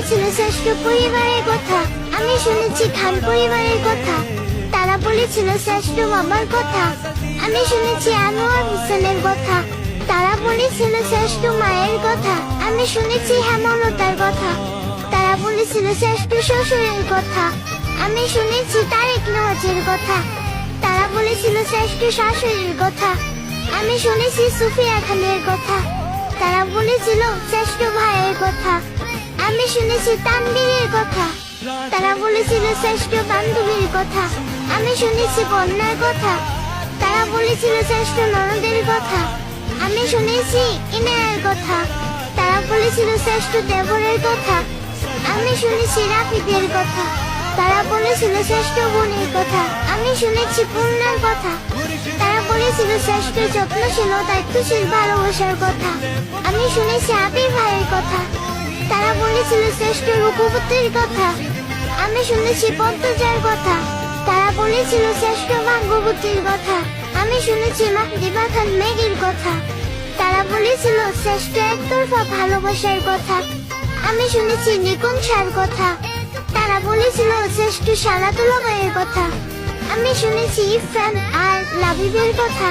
বলেছিল শ্রেষ্ঠ পরিবারের কথা। আমি শুনেছি খান পরিবারের কথা। তারা বলেছিল শ্রেষ্ঠ বাবার কথা। আমি শুনেছি আনোয়ার হোসেনের কথা। তারা বলেছিল শ্রেষ্ঠ মায়ের কথা। আমি শুনেছি হেমলতার কথা। তারা বলেছিল শ্রেষ্ঠ শ্বশুরের কথা। আমি শুনেছি তারেক নওয়াজের কথা। তারা বলেছিল শ্রেষ্ঠ শাশুড়ির কথা। আমি শুনেছি সুফিয়া খানের কথা। তারা বলেছিল শ্রেষ্ঠ ভাইয়ের কথা। আমি শুনেছি তানবীরের কথা। তারা বলেছিল শ্রেষ্ঠ বান্ধবীর কথা। আমি শুনেছি বন্যার কথা। তারা বলেছিল শ্রেষ্ঠ ননদের কথা। আমি শুনেছি ইনায়ের কথা। তারা বলেছিল শ্রেষ্ঠ দেবরের কথা। আমি শুনেছি রাফিদের কথা। তারা বলেছিল শ্রেষ্ঠ বোনের কথা। আমি শুনেছি পূর্ণার কথা। তারা বলেছিল শ্রেষ্ঠ যত্নশীল ও দায়িত্বশীল ভালোবাসার কথা। আমি শুনেছি আবির ভাইয়ের কথা। তারা বলেছিল শ্রেষ্ঠ রূপবতীর কথা। আমি শুনেছি পদ্মজার কথা। তারা বলেছিল শ্রেষ্ঠ ভাগ্যবতীর কথা। আমি শুনেছি মাহদিবা খান মেঘের কথা। তারা বলেছিল শ্রেষ্ঠ একতরফা ভালোবাসার কথা। আমি শুনেছি নিকুঞ্জার কথা। তারা বলেছিল শ্রেষ্ঠ সালাতুল্লাহের কথা। আমি শুনেছি ইরফান আর লাবিবের কথা।